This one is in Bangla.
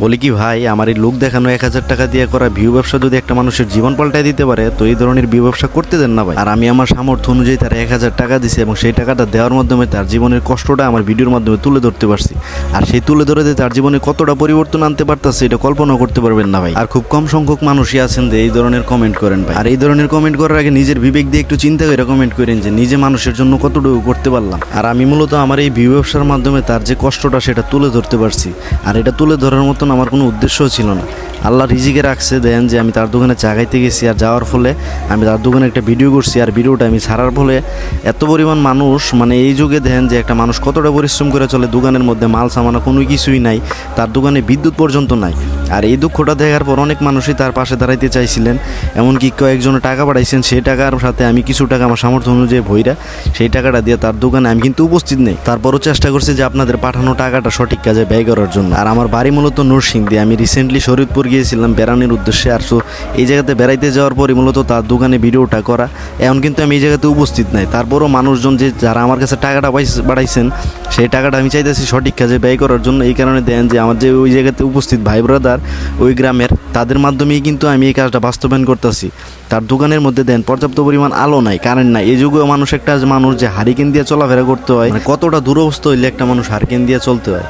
বলি কি ভাই, আমার এই লোক দেখানো 1000 টাকা দিয়ে করা ভিউ ব্যবসা যদি একটা মানুষের জীবন পাল্টায় দিতে পারে, তো এই ধরনের ভিউ ব্যবসা করতে দেন না ভাই। আর আমি আমার সামর্থ্য অনুযায়ী তার 1000 টাকা দিছি এবং সেই টাকাটা দেওয়ার মাধ্যমে তার জীবনের কষ্টটা আমার ভিডিওর মাধ্যমে তুলে ধরতে পারছি। আর সেই তুলে ধরে দিয়ে তার জীবনে কতটা পরিবর্তন আনতে পারতেছে এটা কল্পনা করতে পারবেন না ভাই। আর খুব কম সংখ্যক মানুষই আছেন যে এই ধরনের কমেন্ট করেন ভাই। আর এই ধরনের কমেন্ট করার আগে নিজের বিবেক দিয়ে একটু চিন্তা করে কমেন্ট করেন যে নিজে মানুষের জন্য কতটুকু করতে পারলাম। আর আমি মূলত আমার এই ভিউ ব্যবসার মাধ্যমে তার যে কষ্টটা সেটা তুলে ধরতে পারছি। আর এটা তুলে ধরার মতন আমার কোনো উদ্দেশ্য ছিল না। আল্লাহ রিজিকে রাখছে, দেন যে আমি তার দোকানে চা খাইতে গেছি, আর যাওয়ার ফলে আমি তার দোকানে একটা ভিডিও করছি। আর ভিডিওটা আমি ছাড়ার ফলে এত পরিমাণ মানুষ, মানে এই যুগে দেন যে একটা মানুষ কতটা পরিশ্রম করে চলে, দোকানের মধ্যে মাল সামানা কোনো কিছুই নাই, তার দোকানে বিদ্যুৎ পর্যন্ত নাই। আর এই দুঃখটা দেখার পর অনেক মানুষই তার পাশে দাঁড়াইতে চাইছিলেন, এমনকি কয়েকজনে টাকা পাঠাইছেন। সেই টাকার সাথে আমি কিছু টাকা আমার সামর্থ্য অনুযায়ী ভইরা সেই টাকাটা দিয়ে তার দোকানে আমি কিন্তু উপস্থিত নেই। তারপরও চেষ্টা করছি যে আপনাদের পাঠানো টাকাটা সঠিক কাজে ব্যয় করার জন্য। আর আমার বাড়ি মূলত নরসিংদী, আমি রিসেন্টলি শরীয়তপুর গিয়েছিলাম বেড়ানোর উদ্দেশ্যে। আর এই জায়গাতে বেড়াইতে যাওয়ার পরই মূলত তার দোকানে ভিডিওটা করা। এখন কিন্তু আমি এই জায়গাতে উপস্থিত নাই, তারপরও মানুষজন যে যারা আমার কাছে টাকাটা পাঠাইছেন সেই টাকাটা আমি চাইতেছি সঠিক কাজে ব্যয় করার জন্য। এই কারণে দেন যে আমার যে ওই জায়গাতে উপস্থিত ভাই ব্রাদার ওই গ্রামের, তাদের মাধ্যমেই কিন্তু আমি এই কাজটা বাস্তবায়ন করতেছি। তার দোকানের মধ্যে দেন পর্যাপ্ত পরিমাণ আলো নাই, কারেন্ট নাই। এই যুগেও মানুষ একটা মানুষ যে হারিকেন দিয়ে চলাফেরা করতে হয়, মানে কতটা দুরবস্থা হইলে একটা মানুষ হারিকেন দিয়ে চলতে হয়।